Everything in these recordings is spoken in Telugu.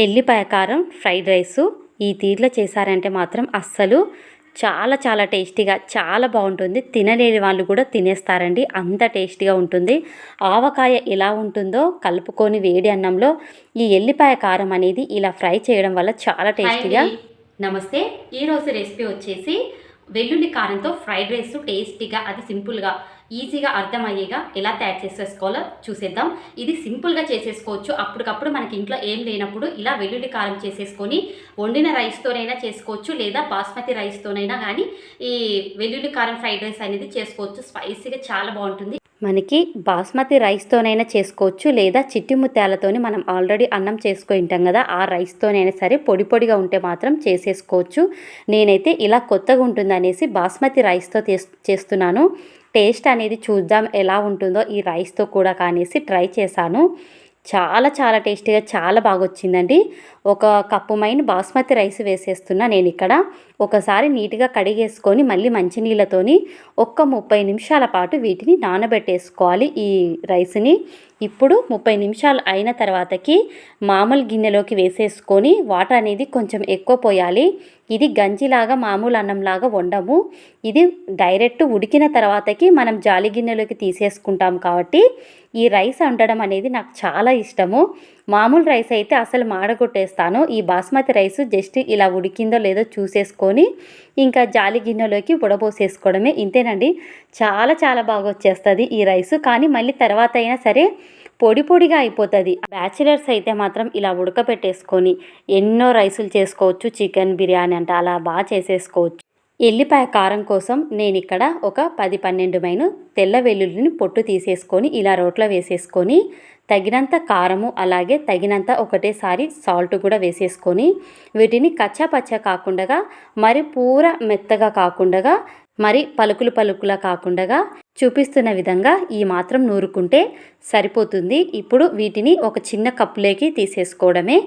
ఎల్లిపాయ కారం ఫ్రైడ్ రైసు ఈ తీరులో చేశారంటే మాత్రం అస్సలు చాలా చాలా టేస్టీగా చాలా బాగుంటుంది. తినలేని వాళ్ళు కూడా తినేస్తారండి, అంత టేస్టీగా ఉంటుంది. ఆవకాయ ఎలా ఉంటుందో కలుపుకొని వేడి అన్నంలో ఈ ఎల్లిపాయ కారం అనేది ఇలా ఫ్రై చేయడం వల్ల చాలా టేస్టీగా. నమస్తే, ఈరోజు రెసిపీ వచ్చేసి వెల్లుల్లి కారంతో ఫ్రైడ్ రైస్ టేస్టీగా, అది సింపుల్గా ఈజీగా అర్థమయ్యేగా ఎలా తయారు చేసేసుకోవాలో చూసేద్దాం. ఇది సింపుల్గా చేసేసుకోవచ్చు. అప్పటికప్పుడు మనకి ఇంట్లో ఏం లేనప్పుడు ఇలా వెల్లుల్లి కారం చేసేసుకొని వండిన రైస్తోనైనా చేసుకోవచ్చు, లేదా బాస్మతి రైస్తోనైనా కానీ ఈ వెల్లుల్లి కారం ఫ్రైడ్ రైస్ అనేది చేసుకోవచ్చు. స్పైసీగా చాలా బాగుంటుంది. మనకి బాస్మతి రైస్తోనైనా చేసుకోవచ్చు, లేదా చిట్టి ముత్యాలతోని మనం ఆల్రెడీ అన్నం చేసుకొని ఉంటాం కదా, ఆ రైస్తోనైనా సరే పొడి పొడిగా ఉంటే మాత్రం చేసేసుకోవచ్చు. నేనైతే ఇలా కొత్తగా ఉంటుందనేసి బాస్మతి రైస్తో చేస్తున్నాను. టేస్ట్ అనేది చూద్దాం ఎలా ఉంటుందో ఈ రైస్తో కూడా కానేసి ట్రై చేశాను. చాలా చాలా టేస్టీగా చాలా బాగా వచ్చిందండి. ఒక కప్పు మైన బాస్మతి రైస్ వేసేస్తున్నా నేను ఇక్కడ. ఒకసారి నీట్గా కడిగేసుకొని మళ్ళీ మంచినీళ్ళతోని 30 నిమిషాల పాటు వీటిని నానబెట్టేసుకోవాలి ఈ రైస్ని. ఇప్పుడు 30 నిమిషాలు అయిన తర్వాతకి మామూలు గిన్నెలోకి వేసేసుకొని వాటర్ అనేది కొంచెం ఎక్కువ పోయాలి. ఇది గంజిలాగా మామూలు అన్నంలాగా వండము. ఇది డైరెక్ట్ ఉడికిన తర్వాతకి మనం జాలి గిన్నెలోకి తీసేసుకుంటాం కాబట్టి ఈ రైస్ వండడం అనేది నాకు చాలా ఇష్టము. మామూలు రైస్ అయితే అసలు మాడగొట్టేస్తాను. ఈ బాస్మతి రైస్ జస్ట్ ఇలా ఉడికిందో లేదో చూసేసుకొని ఇంకా జాలి గిన్నెలోకి ఉడబోసేసుకోవడమే. ఇంతేనండి, చాలా చాలా బాగా వచ్చేస్తుంది ఈ రైస్. కానీ మళ్ళీ తర్వాత అయినా సరే పొడి పొడిగా అయిపోతుంది. బ్యాచిలర్స్ అయితే మాత్రం ఇలా ఉడకపెట్టేసుకొని ఎన్నో రైసులు చేసుకోవచ్చు. చికెన్ బిర్యానీ అంటే అలా బాగా చేసేసుకోవచ్చు. ఎల్లిపాయ కారం కోసం నేను ఇక్కడ ఒక 10-12 మైన తెల్ల వెల్లుల్లిని పొట్టు తీసేసుకొని ఇలా రోట్లో వేసేసుకొని తగినంత కారము అలాగే తగినంత ఒకటేసారి సాల్ట్ కూడా వేసేసుకొని వీటిని కచ్చా పచ్చా కాకుండా మరి పూర మెత్తగా కాకుండా మరి పలుకులా కాకుండా చూపిస్తున్న విధంగా ఈ మాత్రం నూరుకుంటే సరిపోతుంది. ఇప్పుడు వీటిని ఒక చిన్న కప్పులోకి తీసేసుకోవడమే.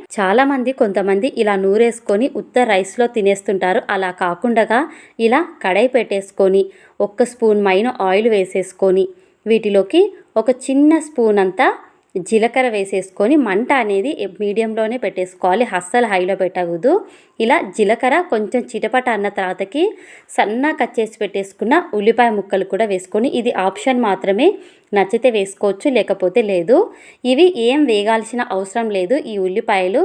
కొంతమంది ఇలా నూరేసుకొని ఉత్త రైస్లో తినేస్తుంటారు. అలా కాకుండా ఇలా కడాయి పెట్టేసుకొని 1 స్పూన్ మైన ఆయిల్ వేసేసుకొని వీటిలోకి ఒక చిన్న స్పూన్ అంతా జీలకర్ర వేసేసుకొని మంట అనేది మీడియంలోనే పెట్టేసుకోవాలి, అస్సలు హైలో పెట్టకూడదు. ఇలా జీలకర్ర కొంచెం చిటపట అన్న తర్వాతకి సన్నగా కట్ చేసి పెట్టేసుకున్న ఉల్లిపాయ ముక్కలు కూడా వేసుకొని, ఇది ఆప్షన్ మాత్రమే, నచ్చితే వేసుకోవచ్చు లేకపోతే లేదు. ఇవి ఏం వేగాల్సిన అవసరం లేదు. ఈ ఉల్లిపాయలు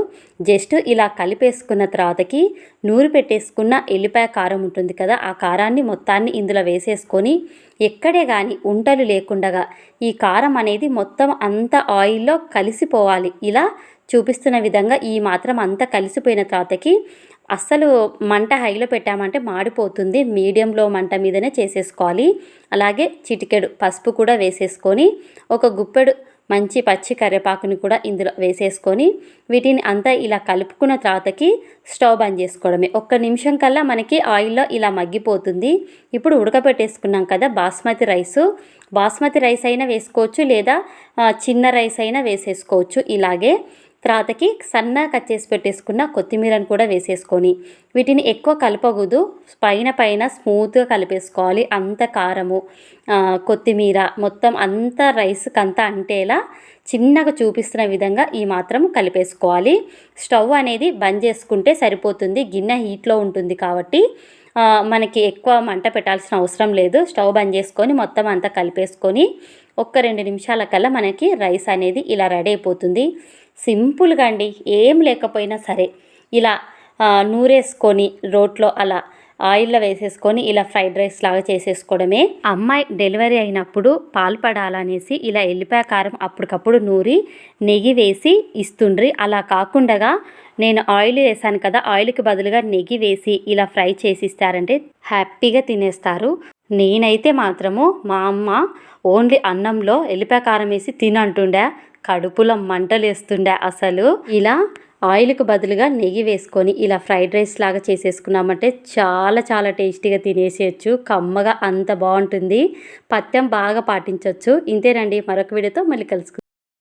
జస్ట్ ఇలా కలిపేసుకున్న తర్వాతకి నూరు పెట్టేసుకున్న ఎల్లిపాయ కారం ఉంటుంది కదా, ఆ కారాన్ని మొత్తాన్ని ఇందులో వేసేసుకొని ఎక్కడే కానీ ఉంటలు లేకుండా ఈ కారం అనేది మొత్తం అంతా ఆయిల్లో కలిసిపోవాలి. ఇలా చూపిస్తున్న విధంగా ఈ మాత్రం అంతా కలిసిపోయిన తర్వాతకి అస్సలు మంట హైలో పెట్టామంటే మాడిపోతుంది. మీడియంలో మంట మీదనే చేసేసుకోవాలి. అలాగే చిటికెడు పసుపు కూడా వేసేసుకొని ఒక గుప్పెడు మంచి పచ్చి కరివేపాకుని కూడా ఇందులో వేసేసుకొని వీటిని అంతా ఇలా కలుపుకున్న తర్వాతకి స్టవ్ బంద్ చేసుకోవడమే. 1 నిమిషం కల్లా మనకి ఆయిల్లో ఇలా మగ్గిపోతుంది. ఇప్పుడు ఉడకబెట్టేసుకున్నాం కదా బాస్మతి రైస్ అయినా వేసుకోవచ్చు, లేదా చిన్న రైస్ అయినా వేసేసుకోవచ్చు. ఇలాగే తర్వాతకి సన్నగా కట్ చేసి పెట్టేసుకున్న కొత్తిమీరను కూడా వేసేసుకొని వీటిని ఎక్కువ కలపకూడదు, పైన స్మూత్గా కలిపేసుకోవాలి. అంత కారము కొత్తిమీర మొత్తం అంతా రైస్కి అంతా అంటేలా చిన్నగా చూపిస్తున్న విధంగా ఈ మాత్రం కలిపేసుకోవాలి. స్టవ్ అనేది బంద్ చేసుకుంటే సరిపోతుంది. గిన్నె హీట్లో ఉంటుంది కాబట్టి మనకి ఎక్కువ మంట పెట్టాల్సిన అవసరం లేదు. స్టవ్ బంద్ చేసుకొని మొత్తం అంతా కలిపేసుకొని 1-2 నిమిషాల కల్లా మనకి రైస్ అనేది ఇలా రెడీ అయిపోతుంది. సింపుల్గా అండి, ఏం లేకపోయినా సరే ఇలా నూరేసుకొని రోట్లో అలా ఆయిల్లో వేసేసుకొని ఇలా ఫ్రైడ్ రైస్ లాగా చేసేసుకోవడమే. అమ్మాయి డెలివరీ అయినప్పుడు పాలు పడాలనేసి ఇలా ఎల్లిపాయ కారం అప్పటికప్పుడు నూరి నెయ్యి వేసి ఇస్తుండ్రి. అలా కాకుండా నేను ఆయిల్ వేసాను కదా, ఆయిల్కి బదులుగా నెయ్యి వేసి ఇలా ఫ్రై చేసి ఇస్తారంటే హ్యాపీగా తినేస్తారు. నేనైతే మాత్రము మా అమ్మ ఓన్లీ అన్నంలో ఎల్లిపాయ కారం వేసి తినంటుండే, కడుపులో మంటలు వేస్తుండే. అసలు ఇలా ఆయిల్కి బదులుగా నెయ్యి వేసుకొని ఇలా ఫ్రైడ్ రైస్ లాగా చేసేసుకున్నామంటే చాలా చాలా టేస్టీగా తినేసేయచ్చు. కమ్మగా అంత బాగుంటుంది. పథ్యం బాగా పాటించవచ్చు. ఇంతేనండి, మరొక వీడియోతో మళ్ళీ కలుసుకుందాం.